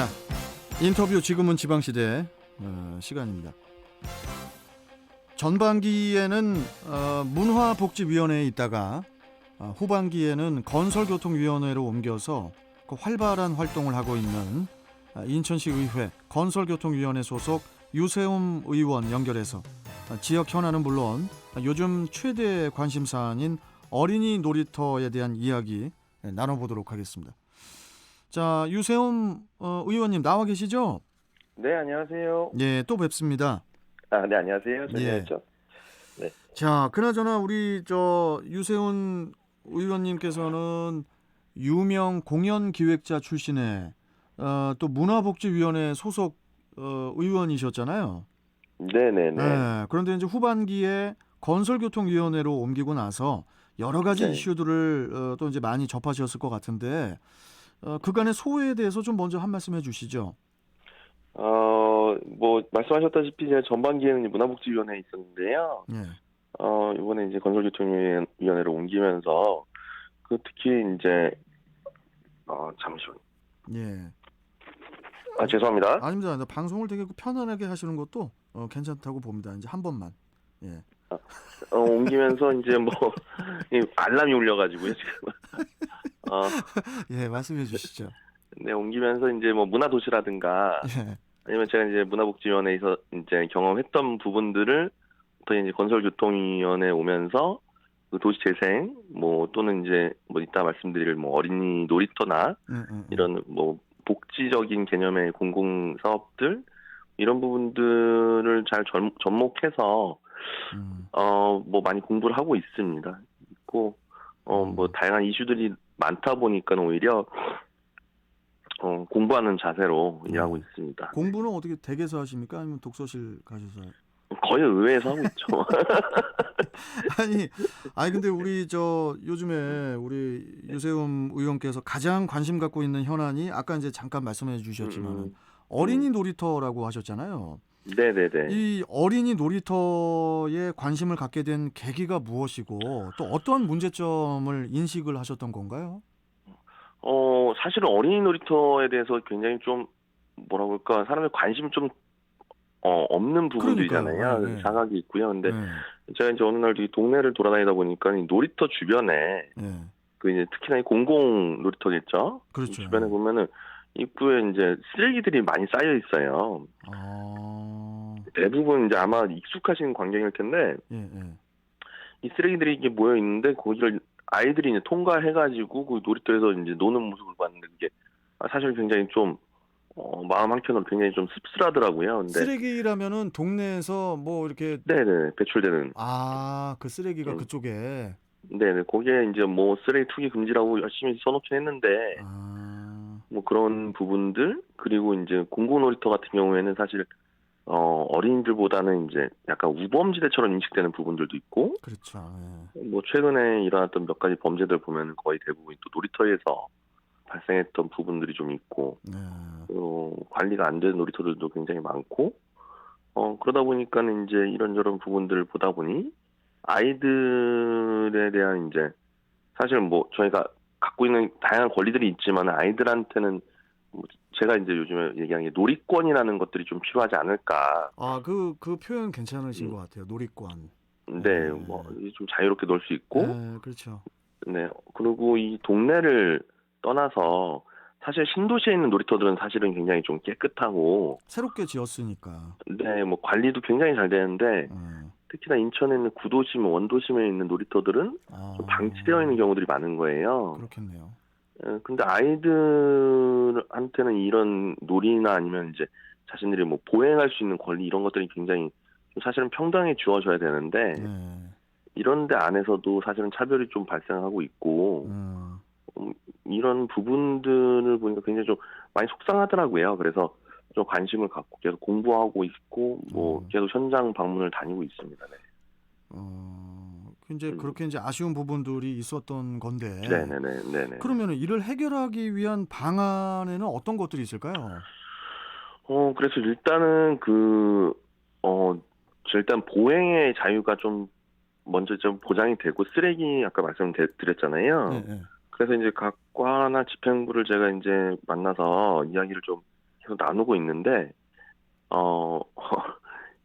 자, 인터뷰 지금은 지방시대 시간입니다. 전반기에는 문화복지위원회에 있다가 후반기에는 건설교통위원회로 옮겨서 그 활발한 활동을 하고 있는 인천시 의회 건설교통위원회 소속 유세움 의원 연결해서 지역 현안은 물론 요즘 최대 관심사안인 어린이 놀이터에 대한 이야기 나눠보도록 하겠습니다. 자, 유세움 의원님 나와 계시죠? 네, 안녕하세요. 예, 또 뵙습니다. 네, 안녕하세요. 전현이죠. 네. 자, 그나저나 우리 유세훈 의원님께서는 유명 공연 기획자 출신의 또 문화복지위원회 소속 의원이셨잖아요. 네네네. 네, 그런데 이제 후반기에 건설교통위원회로 옮기고 나서 여러 가지 네. 이슈들을 또 이제 많이 접하셨을 것 같은데 그간의 소회에 대해서 좀 먼저 한 말씀 해주시죠. 말씀하셨다시피 제가 전반기에는 문화복지위원회에 있었는데요. 예. 이번에 이제 건설교통위원회로 옮기면서 특히 이제 잠시만요. 예. 죄송합니다. 아닙니다. 방송을 되게 편안하게 하시는 것도 괜찮다고 봅니다. 이제 한 번만. 예. 옮기면서 이제 이 알람이 울려가지고요 지금. 예, 말씀해 주시죠. 네, 옮기면서 이제 문화도시라든가 예. 아니면 제가 이제 문화복지위원회에서 이제 경험했던 부분들을 또 이제 건설교통위원회에 오면서 그 도시재생 또는 이제 이따 말씀드릴 어린이 놀이터나 이런 복지적인 개념의 공공사업들 이런 부분들을 잘 접목해서 많이 공부를 하고 있습니다. 있고 다양한 이슈들이 많다 보니까 오히려 공부하는 자세로 일하고 있습니다. 공부는 어떻게 댁에서 하십니까? 아니면 독서실 가셔서? 거의 의회에서 하고 있죠. 아니 근데 우리 요즘에 우리 유세움 의원께서 가장 관심 갖고 있는 현안이 아까 이제 잠깐 말씀해 주셨지만 어린이 놀이터라고 하셨잖아요. 네네네. 이 어린이 놀이터에 관심을 갖게 된 계기가 무엇이고 또 어떤 문제점을 인식을 하셨던 건가요? 사실은 어린이 놀이터에 대해서 굉장히 좀 뭐라고 할까 사람의 관심이 좀 없는 부분들이잖아요. 네. 자각이 있고요. 근데 제가 이제 어느 날 이 동네를 돌아다니다 보니까 이 놀이터 주변에 이제 특히나 이 공공 놀이터겠죠. 그렇죠. 주변에 보면은 입구에 이제 쓰레기들이 많이 쌓여 있어요. 대부분 이제 아마 익숙하신 광경일 텐데 이 쓰레기들이 이게 모여 있는데 거기를 아이들이 이제 통과해가지고 그 놀이터에서 이제 노는 모습을 봤는데 그게 사실 굉장히 좀 마음 한켠으로 굉장히 좀 씁쓸하더라고요. 근데 쓰레기라면은 동네에서 이렇게 네네 배출되는 그 쓰레기가 그쪽에 네네 거기에 이제 쓰레기 투기 금지라고 열심히 써놓긴 했는데 그런 부분들 그리고 이제 공공놀이터 같은 경우에는 사실 어린이들보다는 이제 약간 우범지대처럼 인식되는 부분들도 있고 그렇죠. 최근에 일어났던 몇 가지 범죄들 보면 거의 대부분 또 놀이터에서 발생했던 부분들이 좀 있고 관리가 안 되는 놀이터들도 굉장히 많고 그러다 보니까는 이제 이런저런 부분들을 보다 보니 아이들에 대한 이제 사실 저희가 갖고 있는 다양한 권리들이 있지만 아이들한테는 제가 이제 요즘에 얘기하는 게 놀이권이라는 것들이 좀 필요하지 않을까. 그 표현 괜찮으신 것 같아요. 놀이권. 네, 좀 자유롭게 놀 수 있고. 그렇죠. 네, 그리고 이 동네를 떠나서 사실 신도시에 있는 놀이터들은 사실은 굉장히 좀 깨끗하고 새롭게 지었으니까. 네, 관리도 굉장히 잘 되는데 특히나 인천에 있는 구도심, 원도심에 있는 놀이터들은 좀 방치되어 있는 경우들이 많은 거예요. 그렇겠네요. 근데 아이들한테는 이런 놀이나 아니면 이제 자신들이 보행할 수 있는 권리 이런 것들이 굉장히 사실은 평등하게 주어져야 되는데 이런 데 안에서도 사실은 차별이 좀 발생하고 있고 이런 부분들을 보니까 굉장히 좀 많이 속상하더라고요. 그래서 좀 관심을 갖고 계속 공부하고 있고 계속 현장 방문을 다니고 있습니다. 네. 이제 그렇게 이제 아쉬운 부분들이 있었던 건데. 네네네. 그러면은 이를 해결하기 위한 방안에는 어떤 것들이 있을까요? 그래서 일단은 일단 보행의 자유가 좀 먼저 좀 보장이 되고 쓰레기 아까 말씀드렸잖아요. 그래서 이제 각 과나 집행부를 제가 이제 만나서 이야기를 좀 계속 나누고 있는데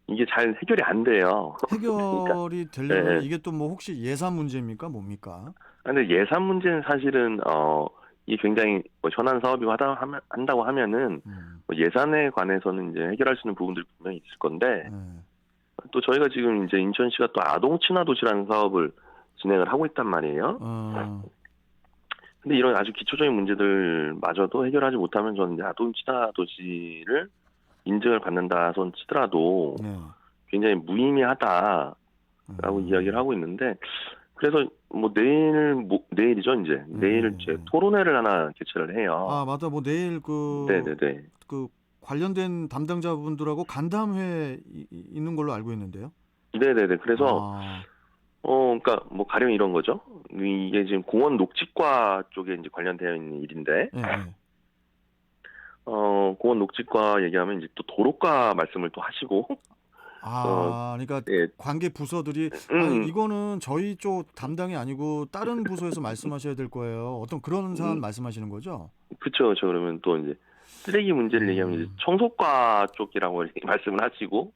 이게 잘 해결이 안 돼요. 그러니까 해결이 예, 되려면 예. 이게 또 뭐 혹시 예산 문제입니까? 뭡니까? 근데 예산 문제는 사실은 이게 굉장히 뭐 현안 사업이고 한다고 하면은 음. 뭐 예산에 관해서는 이제 해결할 수 있는 부분들이 분명히 있을 건데 네. 또 저희가 지금 이제 인천시가 또 아동 친화 도시라는 사업을 진행을 하고 있단 말이에요. 근데 이런 아주 기초적인 문제들마저도 해결하지 못하면 저는 이제 아동 친화 도시를 인증을 받는다 손 치더라도 네. 굉장히 무의미하다라고 이야기를 하고 있는데 그래서 뭐 내일이죠 이제 내일 이제 토론회를 하나 개최를 해요. 아, 맞다. 뭐 내일 네네네. 그 관련된 담당자분들하고 간담회 있는 걸로 알고 있는데요. 네네네. 그래서 아, 그러니까 뭐 가령 이런 거죠. 이게 지금 공원 녹지과 쪽에 이제 관련되어 있는 일인데, 예, 예. 공원 녹지과 얘기하면 이제 또 도로과 말씀을 또 하시고, 어, 아, 그러니까 예, 관계 부서들이 아니 이거는 저희 쪽 담당이 아니고 다른 부서에서 말씀하셔야 될 거예요. 어떤 그런 사안 말씀하시는 거죠? 그쵸, 그쵸. 그러면 또 이제 쓰레기 문제를 얘기하면 이제 청소과 쪽이라고 이렇게 말씀을 하시고,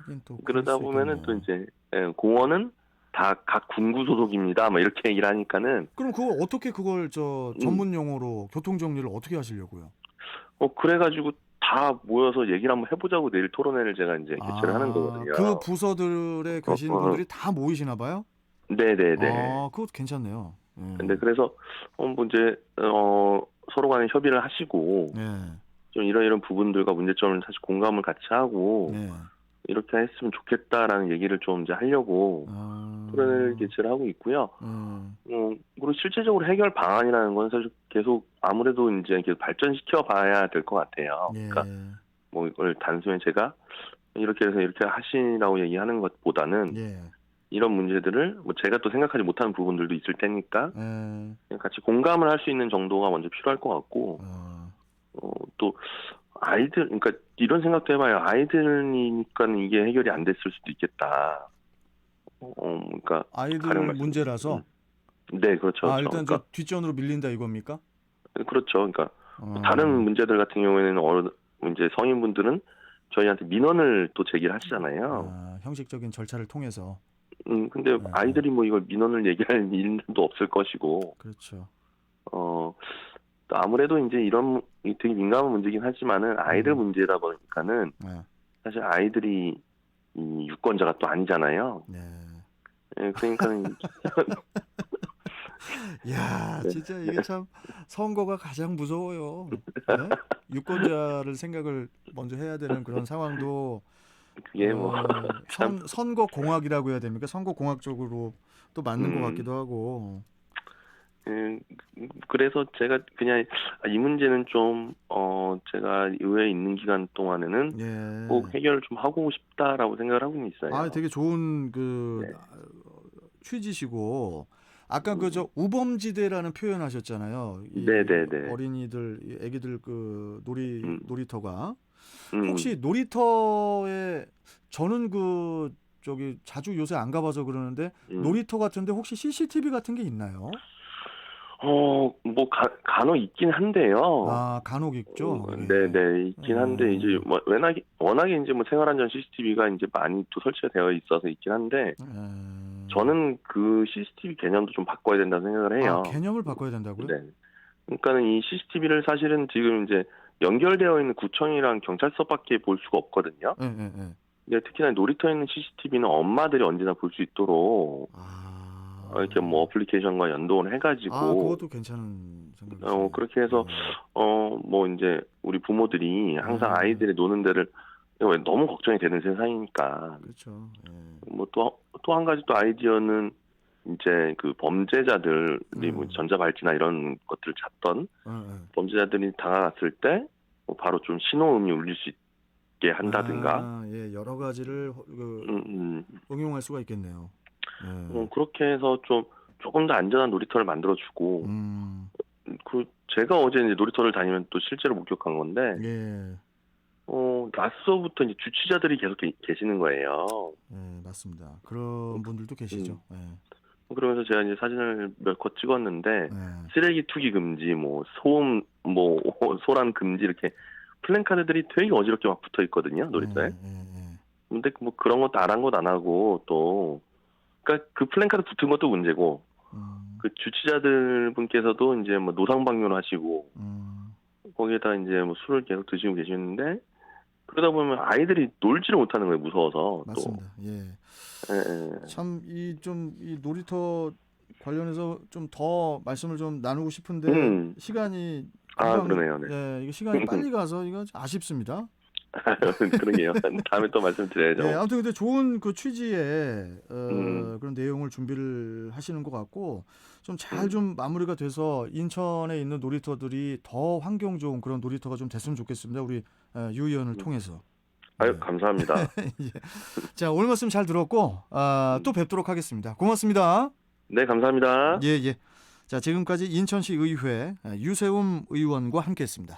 하긴 또 그럴 그러다 수 보면은 또 있겠네. 이제 공원은 다 각 군구 소속입니다. 뭐 이렇게 얘기를 하니까는, 그럼 그걸 어떻게 그걸 저 음, 전문 용어로 교통 정리를 어떻게 하시려고요? 그래가지고 다 모여서 얘기를 한번 해보자고 내일 토론회를 제가 이제 개최를 하는 아, 거거든요. 그 부서들에 어, 계신 어, 분들이 다 모이시나 봐요? 네네네. 아, 그것도 괜찮네요. 근데 그래서 뭐 이제 서로 간에 협의를 하시고 네. 좀 이런 부분들과 문제점을 사실 공감을 같이 하고 네. 이렇게 했으면 좋겠다라는 얘기를 좀 이제 하려고 토론을 아, 개최를 하고 있고요. 음, 그리고 실제적으로 해결 방안이라는 건 사실 계속 아무래도 이제 계속 발전시켜 봐야 될 것 같아요. 그러니까 예, 뭐 이걸 단순히 제가 이렇게 해서 이렇게 하시라고 얘기하는 것보다는 예, 이런 문제들을 뭐 제가 또 생각하지 못하는 부분들도 있을 테니까 예, 그냥 같이 공감을 할 수 있는 정도가 먼저 필요할 것 같고 어, 또 아이들 그러니까 이런 생각도 해봐요. 아이들이니까 이게 해결이 안 됐을 수도 있겠다. 그러니까 가령 아이들 말씀. 문제라서 네, 그렇죠, 아, 그렇죠. 일단 저 그러니까 뒷전으로 밀린다 이겁니까? 그렇죠. 그러니까 뭐 다른 어, 문제들 같은 경우에는 이제 성인분들은 저희한테 민원을 또 제기를 하시잖아요. 아, 형식적인 절차를 통해서. 근데 예, 예, 아이들이 뭐 이걸 민원을 얘기할 일도 없을 것이고, 그렇죠. 어, 또 아무래도 이제 이런 되게 민감한 문제긴 하지만은 아이들 문제다 보니까는 네, 사실 아이들이 이 유권자가 또 아니잖아요. 네. 예, 그러니까는 야, 네, 진짜 이게 참 선거가 가장 무서워요. 예? 유권자를 생각을 먼저 해야 되는 그런 상황도 그게 뭐 참, 선거 공학이라고 해야 됩니까? 선거 공학적으로 또 맞는 것 음, 같기도 하고. 음, 그래서 제가 그냥 이 문제는 좀 제가 의회에 있는 기간 동안에는 꼭 예. 해결을 좀 하고 싶다라고 생각을 하고 아, 있어요. 되게 좋은 그 네, 취지시고 아까 그 음, 저 우범지대라는 표현하셨잖아요. 네, 이 네, 네, 어린이들, 이 애기들 그 음, 놀이터가 음, 혹시 놀이터에 저는 그 저기 자주 요새 안 가봐서 그러는데 음. 놀이터 같은데 혹시 CCTV 같은 게 있나요? 뭐 간혹 있긴 한데요. 아, 간혹 있죠, 그게. 네, 네, 있긴 한데 이제 에, 뭐 워낙에 이제 뭐 생활안전 CCTV가 이제 많이 또 설치가 되어 있어서 있긴 한데 저는 그 CCTV 개념도 좀 바꿔야 된다고 생각을 아, 해요. 개념을 바꿔야 된다고요? 네. 그러니까는 이 CCTV를 사실은 지금 이제 연결되어 있는 구청이랑 경찰서밖에 볼 수가 없거든요. 예, 예, 예. 근데 특히나 놀이터에 있는 CCTV는 엄마들이 언제나 볼 수 있도록 이렇게 뭐 아, 어플리케이션과 연동을 아, 해가지고 그것도 괜찮은 생각이시네요. 그렇게 해서 뭐 이제 우리 부모들이 항상 예, 아이들이 노는 데를 너무 걱정이 되는 세상이니까 그렇죠. 예, 뭐 또 한 가지 또 아이디어는 이제 그 범죄자들이 뭐 전자발찌나 이런 것들을 찾던 예, 예. 범죄자들이 다가갔을 때 뭐 바로 좀 신호음이 울릴 수 있게 한다든가 아, 예, 여러 가지를 음, 음, 응용할 수가 있겠네요. 예, 그렇게 해서 좀 조금 더 안전한 놀이터를 만들어주고 음, 그 제가 어제 이제 놀이터를 다니면 또 실제로 목격한 건데 예, 낮서부터 이제 주치자들이 계속 계시는 거예요. 예, 맞습니다. 그런 분들도 계시죠. 음. 예, 그러면서 제가 이제 사진을 몇 컷 찍었는데 예. 쓰레기 투기 금지, 뭐 소음, 뭐 소란 금지 이렇게 플랜카드들이 되게 어지럽게 막 붙어 있거든요, 놀이터에. 근데 뭐 그런 것도 아랑곳 안 하고 또 그러니까 그 플랜카드 붙은 것도 문제고 그 주치자들 분께서도 이제 뭐 노상 방뇨하시고 거기에다 이제 뭐 술을 계속 드시고 계시는데 그러다 보면 아이들이 놀지를 못하는 거예요, 무서워서. 맞습니다. 예. 예. 참 이 놀이터 관련해서 좀 더 말씀을 좀 나누고 싶은데 시간이 그러네요. 네. 예, 이거 시간이 빨리 가서 이거 아쉽습니다. 그러게요. 다음에 또 말씀드려야죠. 네, 아무튼 근데 좋은 그 취지의 그런 내용을 준비를 하시는 것 같고 좀 잘 좀 마무리가 돼서 인천에 있는 놀이터들이 더 환경 좋은 그런 놀이터가 좀 됐으면 좋겠습니다. 우리 유 의원을 통해서. 아유, 감사합니다. 예. 자, 오늘 말씀 잘 들었고 또 뵙도록 하겠습니다. 고맙습니다. 네, 감사합니다. 예, 예. 자, 지금까지 인천시 의회 유세움 의원과 함께했습니다.